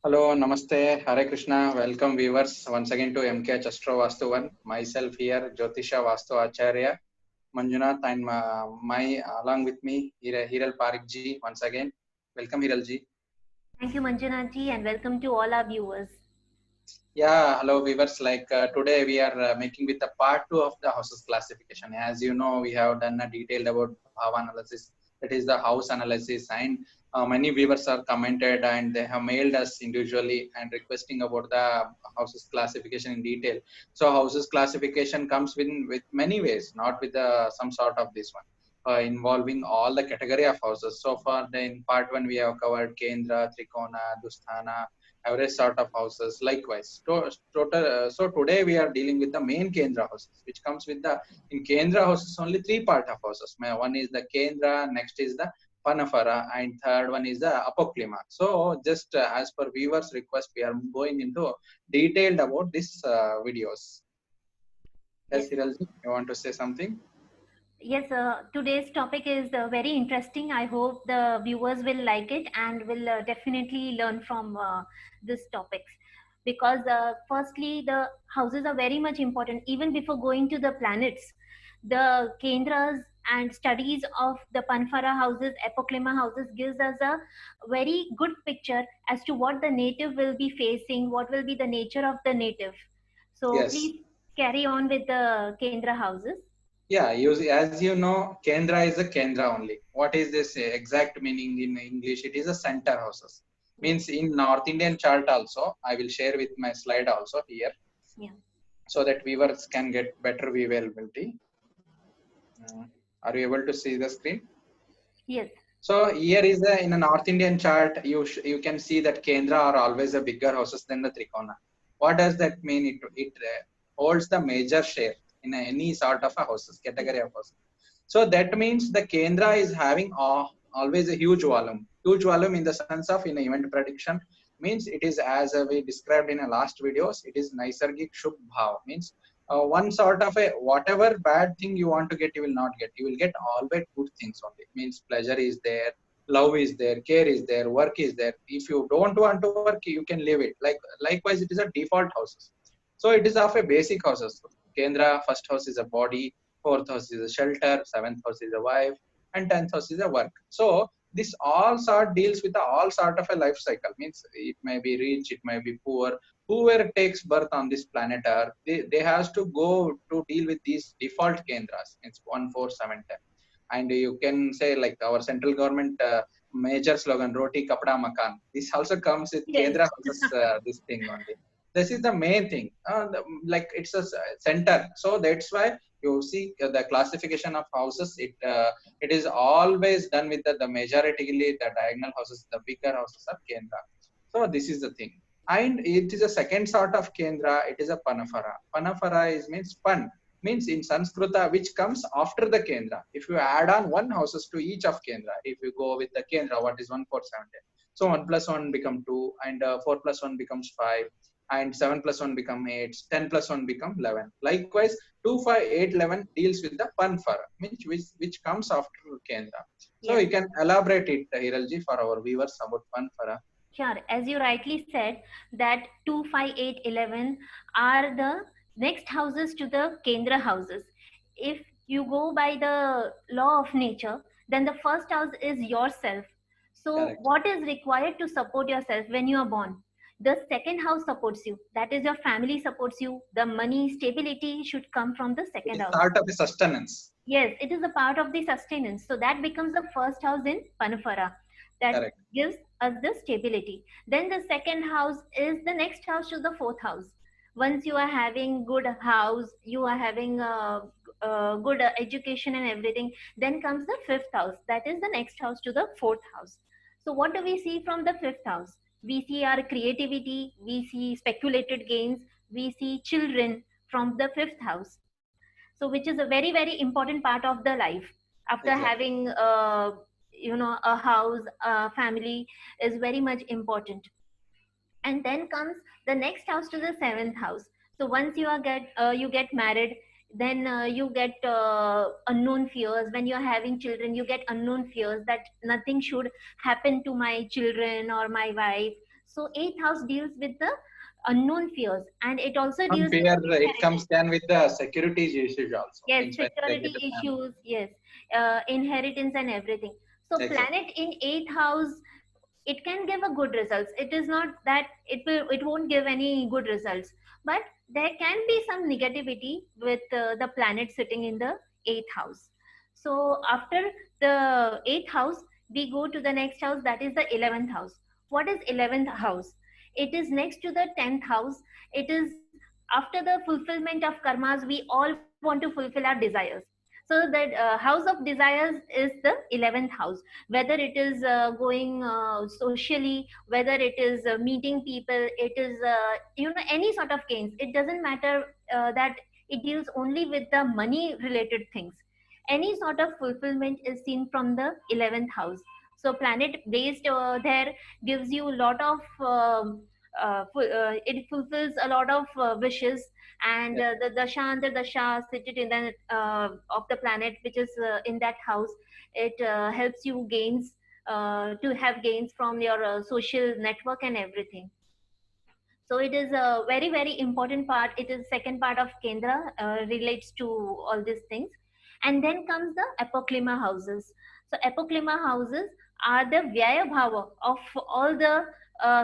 Hello, Namaste, Hare Krishna. Welcome viewers once again to MK Astro Vastu 1. Myself here, Jyotisha Vastu Acharya, Manjunath, and my along with me, Hiral Parikji once again. Welcome, Hiralji. Thank you, Manjunath ji, and welcome to all our viewers. Yeah, hello viewers. Today we are making with the part 2 of the houses classification. As you know, we have done a detailed about Bhāva analysis, that is the house analysis, and many viewers are commented and they have mailed us individually and requesting about the houses classification in detail. So houses classification comes with many ways, not with some sort of this one. Involving all the category of houses. So far, in part 1, we have covered Kendra, Trikona, Dusthana, average sort of houses. Likewise, so today we are dealing with the main Kendra houses, which comes with the in Kendra houses only three part of houses. One is the Kendra, next is the Panaphara, and third one is the Apokleema. So just as per viewers' request, we are going into detailed about this videos. Yes, Yes, Hiralji, you want to say something? yes. Today's topic is very interesting. I hope the viewers will like it and will definitely learn from this topics. Because firstly, the houses are very much important. Even before going to the planets, the Kendras and studies of the Panfara houses, Apoklima houses gives us a very good picture as to what the native will be facing, what will be the nature of the native. So Yes. please carry on with the Kendra houses. Yeah, as you know, Kendra is a Kendra only. What is this exact meaning in English? It is a center houses. Yes. Means in North Indian chart also, I will share with my slide also here, Yeah. so that viewers can get better viewability. Uh, are you able to see the screen? Yes. So here is in a North Indian chart, you can see that Kendra are always a bigger houses than the Trikona. What does that mean? It holds the major share in any sort of a houses Yes. category of houses. So that means the Kendra is having always a huge volume. Huge volume in the sense of in event prediction means it is as we described in a last videos. It is Naisargik Shubh Bhav means one sort of a whatever bad thing you want to get, you will not get. You will get always good things only. Means pleasure is there, love is there, care is there, work is there. If you don't want to work, you can leave it. Likewise, it is a default houses. So it is of a basic houses. Kendra first house is a body, fourth house is a shelter, seventh house is a wife, and 10th house is a work. So this all sort deals with all sort of a life cycle. Means it may be rich, it may be poor. Whoever takes birth on this planet Earth, they has to go to deal with these default kendras. It's 1, 4, 7, 10. And you can say like our central government major slogan, Roti Kapda Makan. This also comes with Yes. Kendra houses, this thing only. This is the main thing. Like it's a center. So that's why you see the classification of houses. It is always done with the majority the diagonal houses, the bigger houses are Kendra. So this is the thing. And it is a second sort of Kendra. It is a Panaphara. Panaphara is means pan means in Sanskrita, which comes after the Kendra. If you add on one houses to each of Kendra, if you go with the Kendra, what is 1, 4, 7, 10? So 1 plus 1 become 2, and 4 plus 1 becomes 5, and 7 plus 1 become 8, 10 plus 1 become 11. Likewise, 2, 5, 8, 11 deals with the Panfara, which comes after Kendra. So Yes. you can elaborate it, Hiralji, for our viewers about Panfara. Sure. As you rightly said, that 2, 5, 8, 11 are the next houses to the Kendra houses. If you go by the law of nature, then the first house is yourself. So, Correct. what is required to support yourself when you are born? The second house supports you. That is, your family supports you. The money stability should come from the It second is house. sort of a sustenance. Yes, it is a part of the sustenance. So that becomes the first house in Panafara that Correct. gives us the stability. Then the second house is the next house to the fourth house. Once you are having good house, you are having good education and everything, then comes the fifth house. That is the next house to the fourth house. So what do we see from the fifth house? We see our creativity, we see speculated gains, we see children from the fifth house, so which is a very very important part of the life. After Exactly. having a house, a family is very much important. And then comes the next house to the seventh house. So once you get married, then you get unknown fears. When you're having children, you get unknown fears that nothing should happen to my children or my wife. So eighth house deals with the unknown fears, and it also On deals with fear, it comes inheritance. can with the security issues also. Yes, Means when they security get a family. issues, yes, inheritance and everything. So Exactly. planet in eighth house, it can give a good results. It is not that it won't give any good results, but there can be some negativity with the planet sitting in the eighth house. So after the eighth house, we go to the next house, that is the 11th house. What is 11th house? It is next to the 10th house. It is after the fulfillment of karmas. We all want to fulfill our desires. So that house of desires is the 11th house. Whether it is going socially, whether it is meeting people, it is any sort of gains. It doesn't matter that it deals only with the money related things. Any sort of fulfillment is seen from the 11th house. So planet based there gives you a lot of it fulfills a lot of wishes. And Yeah. the dasha and the dasha situated in the of the planet which is in that house, it helps you gains, to have gains from your social network and everything. So it is a very very important part. It is second part of Kendra, relates to all these things. And then comes the apoclima houses. So apoclima houses are the vyaya bhava of all the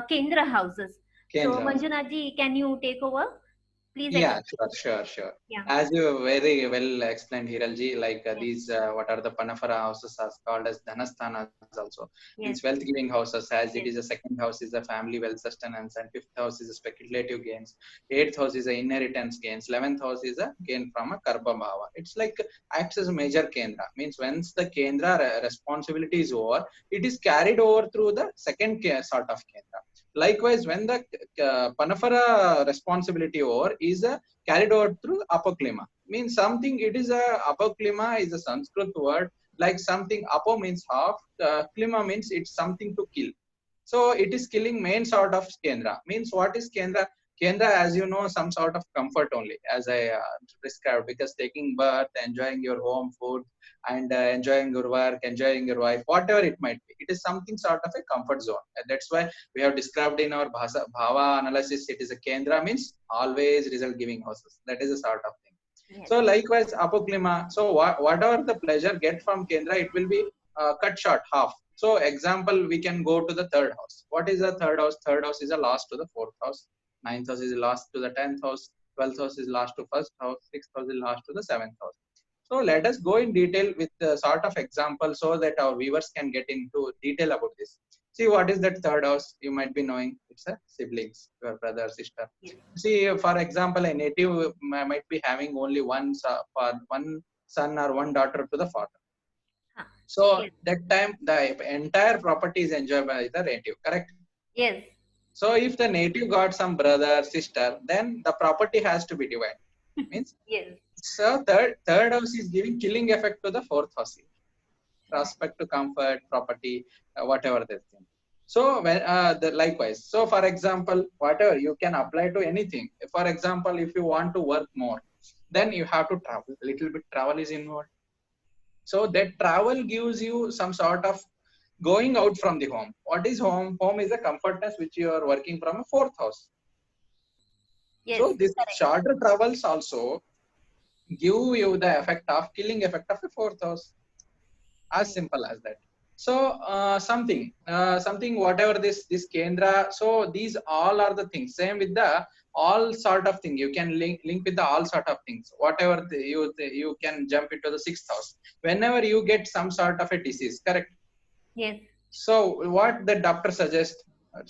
Kendra houses. So Kendra. Manjunath ji, can you take over, please Yeah, explain. sure. Yeah. As you very well explained, Hiralji, like Yes. these, what are the Panaphara houses are called as Dhanasthanas also, means Yes. wealth giving houses, as it is Yes. a second house is a family wealth sustenance, and fifth house is a speculative gains, eighth house is a inheritance gains, 11th house is a gain from a Karma Bhava. It's like acts as a major Kendra, means once the Kendra responsibility is over, it is carried over through the second sort of Kendra. Likewise, when the Panaphara responsibility over is a carried over through apoklima. Means something, it is a apoklima is a Sanskrit word, like something apo means half, klima means it's something to kill. So it is killing main sort of Kendra. Means what is Kendra? Kendra, as you know, some sort of comfort only, as I described, because taking birth, enjoying your home food, and enjoying your work, enjoying your wife, whatever it might be, it is something sort of a comfort zone. And that's why we have described in our Bhava analysis, it is a Kendra means always result giving houses. That is a sort of thing. Yes. So likewise, apoklima. So whatever the pleasure get from Kendra, it will be cut short half. So example, we can go to the third house. What is the third house? Third house is a last to the fourth house. Ninth house is last to the 10th house. 12th house is last to first house. Sixth house is last to the seventh house. So let us go in detail with the sort of example so that our viewers can get into detail about this. See, what is that third house? You might be knowing it's a siblings, your brother, sister. Yes. See, for example, a native might be having only one son or one daughter to the father. Huh. So Yes. that time the entire property is enjoyed by the native, correct? Yes. So if the native got some brother, sister, then the property has to be divided. Means Yes. so third house is giving killing effect to the fourth house. Right. Respect to comfort, property, whatever they think. So when likewise, so for example, whatever you can apply to anything. For example, if you want to work more, then you have to travel. Little bit travel is involved. So that travel gives you some sort of going out from the home. What is home? Home is a comfortness which you are working from a fourth house. Yes. So this Correct. shorter travels also give you the effect of killing effect of a fourth house. As Right. simple as that. So something whatever this Kendra. So these all are the things same with the all sort of thing. You can link with the all sort of things, whatever you can jump into the sixth house whenever you get some sort of a disease, correct? Yes. So what the doctor suggests,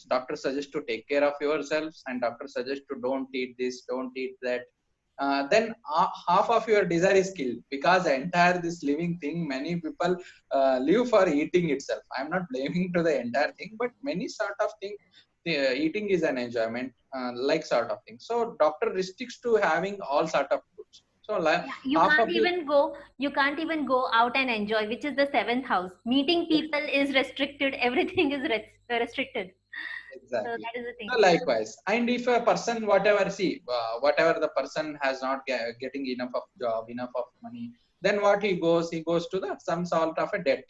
doctor suggests to take care of yourselves, and doctor suggests to don't eat this, don't eat that. Then half of your desire is killed, because the entire this living thing, many people live for eating itself. I'm not blaming to the entire thing, but many sort of thing, eating is an enjoyment, like sort of thing. So doctor restricts to having all sort of foods. So like Yeah, you half of can't you. even go. You can't even go out and enjoy, which is the seventh house. Meeting people is restricted. Everything is restricted. So Exactly. that is the So thing. likewise, and if a person, whatever, see, whatever the person has not getting enough of job, enough of money, then what he goes to the some sort of a debt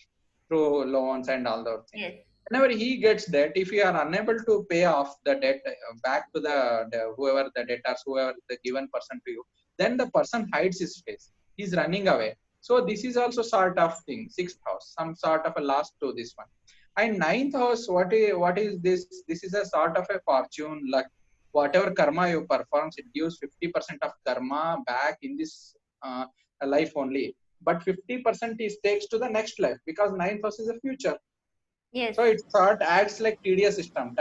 through loans and all those things. Yes. Whenever he gets debt, if you are unable to pay off the debt back to the whoever the debtors, whoever the given person to you, then the person hides his face. He's running away. So this is also sort of thing. Sixth house, some sort of a loss to this one. And ninth house, what is this? This is a sort of a fortune, luck. Whatever karma you performs, it gives 50% of karma back in this life only. But 50% is takes to the next life, because ninth house is a future. Yes. So it sort acts like TDS system,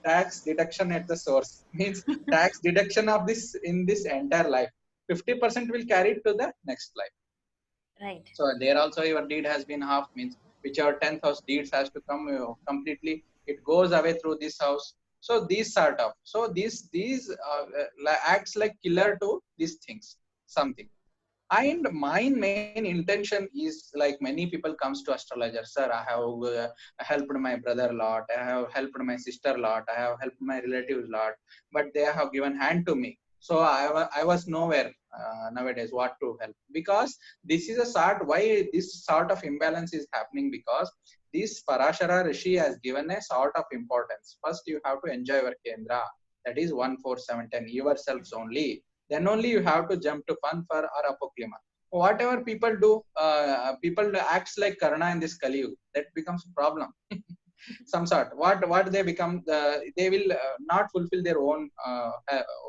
tax deduction at the source. Means tax deduction of this in this entire life. 50% will carry it to the next life. Right. So there also your deed has been half, means whichever 10th house deeds has to come completely, it goes away through this house. So these sort of, so these acts like killer to these things, something. And my main intention is, like, many people comes to astrologer, sir, I have helped my brother a lot, I have helped my sister a lot, I have helped my relatives a lot, but they have given hand to me. So I was nowhere nowadays what to help, because this is a sort, why this sort of imbalance is happening, because this Parashara Rishi has given a sort of importance. First you have to enjoy your Kendra, that is 1 4 7 10 yourselves only, then only you have to jump to Panaphara or Apoklima. Whatever people acts like Karna in this Kali Yuga, that becomes a problem. Some sort. What they become, they will not fulfill their own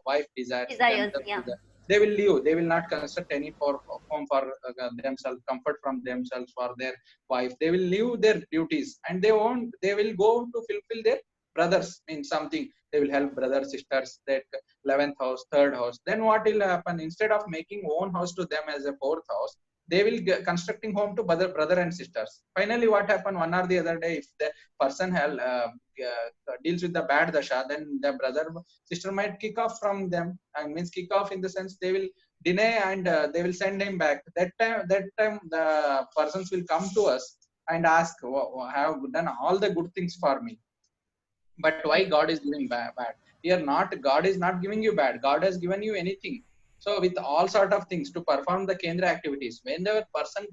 wife desires, Desires. themselves Yeah. desires. They will leave. They will not construct any for home for themselves, comfort from themselves for their wife. They will leave their duties, and they won't. They will go to fulfill their brothers in something. They will help brothers, sisters, that 11th house, third house. Then what will happen? Instead of making own house to them as a fourth house, they will get constructing home to brother and sisters. Finally, what happened? One or the other day, if the person deals with the bad dasha, then the brother sister might kick off from them, and means kick off in the sense they will deny, and they will send him back. That time the persons will come to us and ask, have done all the good things for me, but why God is giving bad? Here, not God is not giving you bad, God has given you anything. So with all sort of things to perform the Kendra activities, whenever person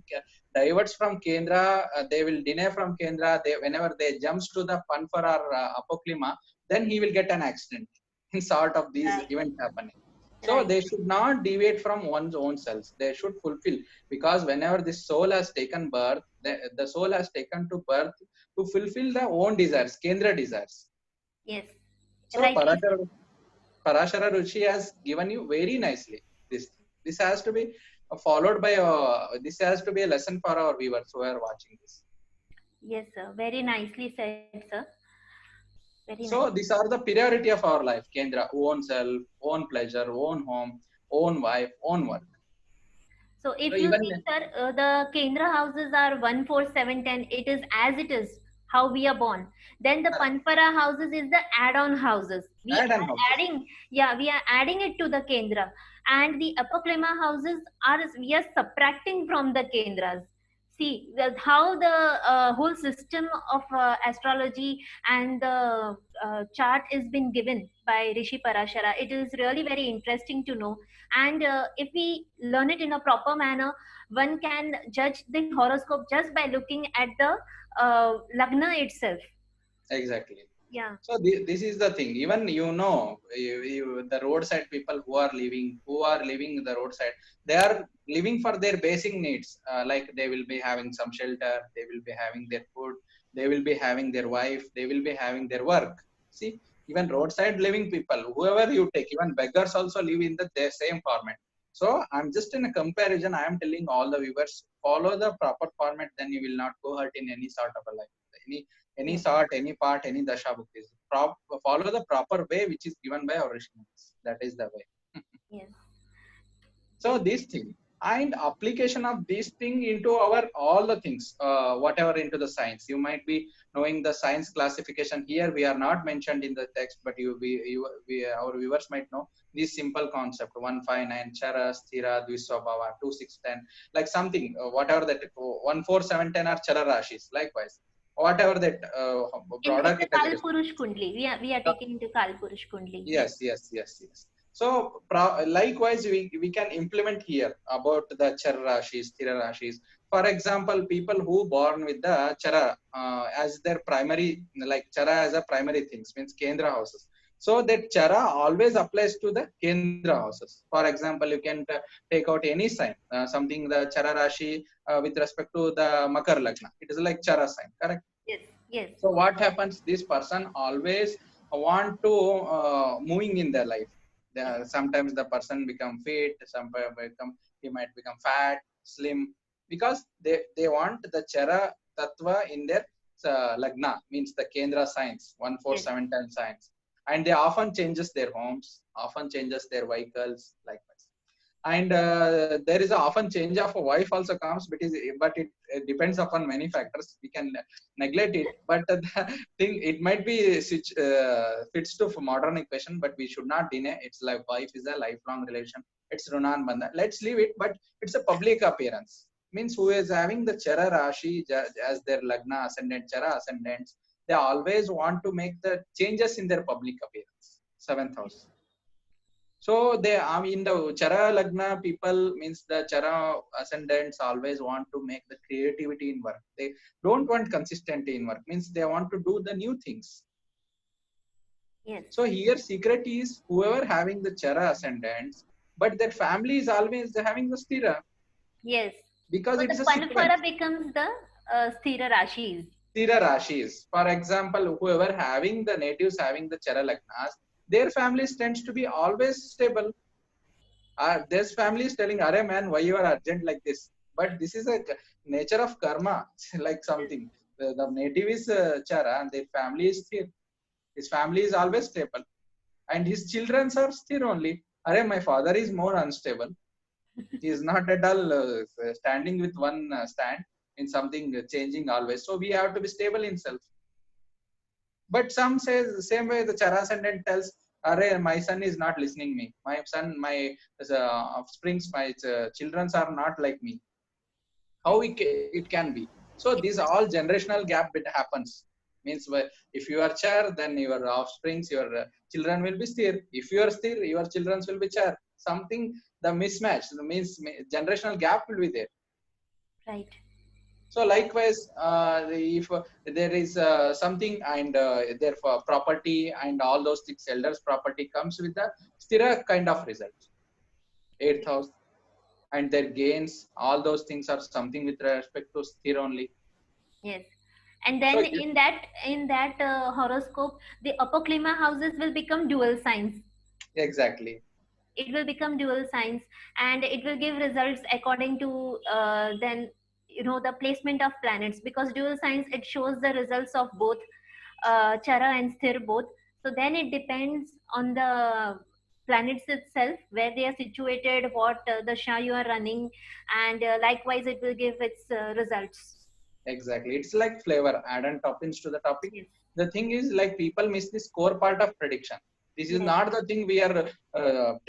diverts from Kendra, they will deny from Kendra, whenever they jumps to the Panfar or Apoklima, then he will get an accident in sort of these Right. events happening. So Right. they should not deviate from one's own selves, they should fulfill, because whenever this soul has taken birth, the soul has taken to birth to fulfill the own desires, Kendra desires. Yes. So Rightly said. Parashara Ruchi has given you very nicely this thing. This has to be followed by this has to be a lesson for our viewers who are watching this. Yes, sir. Very nicely said, sir. Very nice. So these are the priority of our life. Kendra, own self, own pleasure, own home, own wife, own work. So So if you even see, sir, the Kendra houses are 1, 4, 7, 10. It is as it is, how we are born. Then the Panpara houses is the add-on houses. We add-on are houses. adding, yeah, we are adding it to the Kendra. And the upper Klima houses are, we are subtracting from the Kendras. See how the whole system of astrology and the chart is been given by Rishi Parashara. It is really very interesting to know, and if we learn it in a proper manner, one can judge the horoscope just by looking at the lagna itself. Exactly. Yeah. So this is the thing. Even the roadside people who are living the roadside, they are living for their basic needs. Like they will be having some shelter, they will be having their food, they will be having their wife, they will be having their work. See, even roadside living people, whoever you take, even beggars also live in the same format. So I'm just in a comparison. I am telling all the viewers, follow the proper format, then you will not go hurt in any sort of a life. Any Yes. sort, any part, any dasha bhuktis. Follow the proper way which is given by our Rishis. That is the way. Yes. So this thing and application of this thing into our all the things, whatever into the science. You might be knowing the science classification here. We are not mentioned in the text, but our viewers might know this simple concept: 159 Chara, Sthira, Dviswabhava, 2610, like something, whatever that 14710 are Chara Rashis. Likewise, whatever that In broader the Kal categories. Purush Kundli, we are taking into Kal Purush Kundli. Yes. Yes. So likewise, we can implement here about the Char Rashis, Sthira Rashis. For example, people who born with the chara as their primary, like chara as a primary things, means Kendra houses. So that chara always applies to the Kendra houses. For example, you can take out any sign, something the chara rashi with respect to the Makar Lagna. It is like chara sign, correct? Yes. Yes. So what happens? This person always want to moving in their life. Sometimes the person become fit, sometimes become he might become fat, slim, because they want the chara tattva in their lagna, means the Kendra signs, one four Yes. seven ten signs, and they often changes their homes, often changes their vehicles, likewise. And there is a often change of a wife also comes, but it depends upon many factors. We can neglect it, but the thing, it might be fits to modern equation, but we should not deny it's like wife is a lifelong relation, it's runan bandha, let's leave it. But it's a public appearance, means who is having the chara rashi as their lagna ascendant, chara ascendants, they always want to make the changes in their public appearance, seventh house. So they, I mean, the Chara Lagna people, means the Chara ascendants always want to make the creativity in work. They don't want consistency in work, means they want to do the new things. Yes. So here secret is whoever having the Chara ascendants, but their family is always having the Stira, Yes. because So it the is a Panaphara sequence. becomes the Sthira Rashis. Stira Rashis. For example, whoever having the natives having the Chara Lagnas, their families tends to be always stable. This family is telling, "Arey man, why you are urgent like this?" But this is a nature of karma, like Yes. something. The native is Chara, and their family is Sthir. His family is always stable, and his children are Sthir only. Arey, my father is more unstable. He is not at all standing with one stand in something changing always. So we have to be stable in self. But some says the same way the Chara ascendant tells, "Arey, my son is not listening me. My son, my offsprings, my children are not like me. How it can be?" So these all generational gap bit happens. Means if you are chair, then your offsprings, your children will be stir. If you are stir, your children will be chair. Something the mismatch means generational gap will be there. Right. So likewise, if there is something and therefore property and all those things, elders property comes with the stira kind of results, eighth house, and their gains, all those things are something with respect to sthir only. Yes. And So then in that horoscope, the upper klima houses will become dual signs. exactly, It will become dual signs, and it will give results according to then the placement of planets, because dual signs, it shows the results of both chara and sthir both. So then it depends on the planets itself, where they are situated, what the sha you are running, and likewise it will give its results. exactly. It's like flavor, add and toppings to the topic. Yes. The thing is, like people miss this core part of prediction. This is Yes. not the thing we are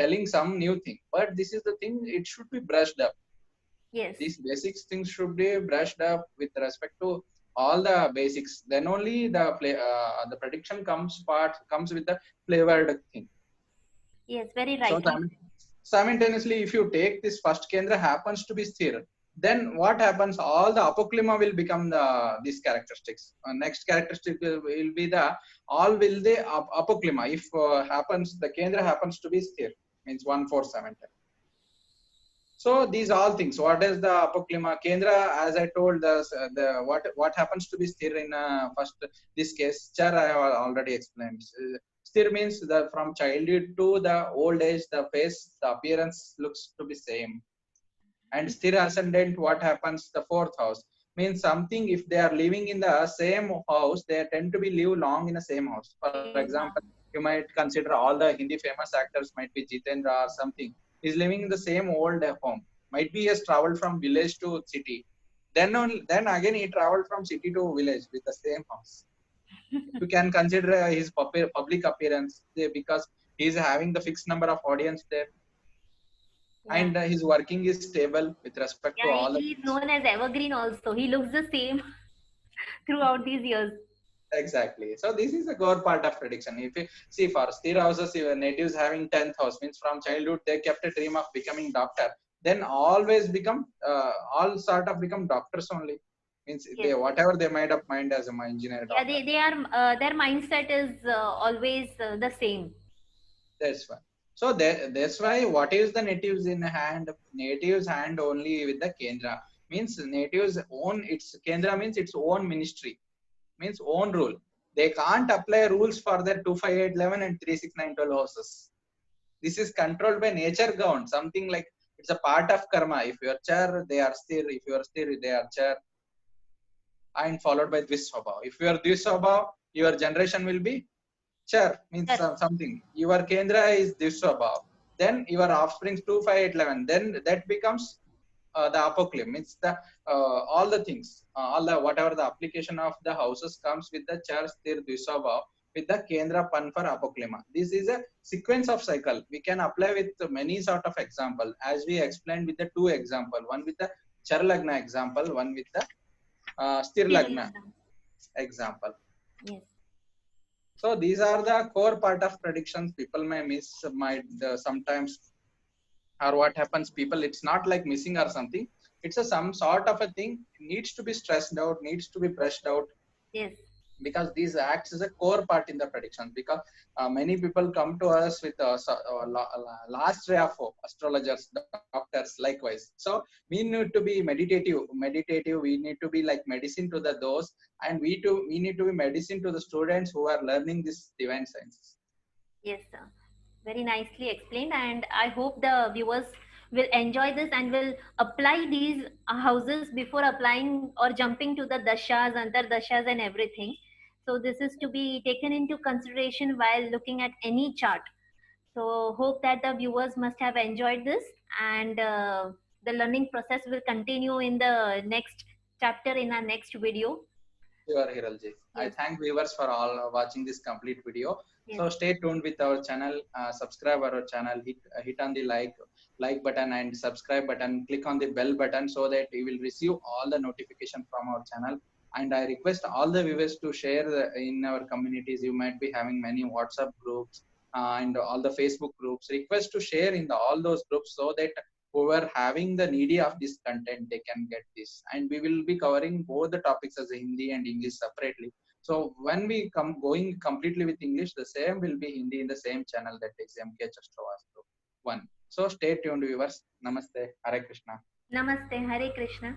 telling some new thing, but this is the thing. It should be brushed up. Yes. These basics things should be brushed up with respect to all the basics. Then only the prediction comes with the flavored thing. Yes, very So right. simultaneously, if you take this first kendra happens to be sthir, then what happens? All the apoklima will become these characteristics. Next characteristic will be the all will the apoklima. If happens the kendra happens to be sthir, means 1 4 7 10. So these all things. What is the apoklima? Kendra, as I told, the what happens to be sthir in first this case. Char I have already explained. Sthir means the from childhood to the old age, the face, the appearance looks to be same. And sthira ascendant, what happens? The fourth house means something. If they are living in the same house, they tend to be live long in the same house. For Same, example, you might consider all the Hindi famous actors might be Jitendra or something. He's living in the same old home. Might be he has traveled from village to city. Then again he traveled from city to village with the same house. You can consider his public appearance because he is having the fixed number of audience there, yeah. and his working is stable with respect to Yeah, all the he is things. known as evergreen also. He looks the same throughout these years. Exactly. So this is a core part of prediction. If you see for Sthira houses, your natives having 10th house means from childhood they kept a dream of becoming doctor. then always become all sort of become doctors only. Means they Yes. whatever they made up mind as a engineer, Yeah, doctor. they are their mindset is always the same. That's why. So that's why what is the natives in hand? Natives hand only with the Kendra. Means natives own its Kendra means its own ministry. Means own rule. They can't apply rules for their 25811 and 36912 houses. This is controlled by nature ground. Something like it's a part of karma. If you are char, they are stir. If you are stir, they are char. And followed by Dviswabhav. If you are Dviswabhav, your generation will be Char means Yes. something. Your Kendra is Dviswabhav. Then your offspring 25811. Then that becomes the apocalypse. Means the all the things, all the whatever the application of the houses comes with the Char Sthir Dviswabhav with the Kendra Panaphara apoklima. This is a sequence of cycle. We can apply with many sort of example as we explained with the two example. One with the Char Lagna example, one with the Sthir Still Lagna exam. example. Yes. So these are the core part of predictions. People may miss, might sometimes, or what happens. People, it's not like missing or something. It's a some sort of a thing. It needs to be stressed out, needs to be brushed out, Yes. because these acts is a core part in the predictions. Because many people come to us with last ray of hope, astrologers, doctors, likewise. So we need to be meditative. We need to be like medicine to the those, and we need to be medicine to the students who are learning this divine sciences. Yes, sir. Very nicely explained, and I hope the viewers will enjoy this and will apply these houses before applying or jumping to the dashas, antardashas, and everything. So this is to be taken into consideration while looking at any chart. So hope that the viewers must have enjoyed this, and the learning process will continue in the next chapter in our next video. Sure, Hiralji. I Yes, thank viewers for all watching this complete video. yes, So stay tuned with our channel. Subscribe our channel. Hit on the like button and subscribe button. Click on the bell button so that you will receive all the notification from our channel. And I request all the viewers to share in our communities. You might be having many WhatsApp groups and all the Facebook groups. Request to share in all those groups so that who are having the needy of this content, they can get this. And we will be covering both the topics as Hindi and English separately. So when we come going completely with English, the same will be Hindi in the same channel, that is MK Chastavastu 1. So stay tuned viewers. Namaste. Hare Krishna. Namaste, Hare Krishna.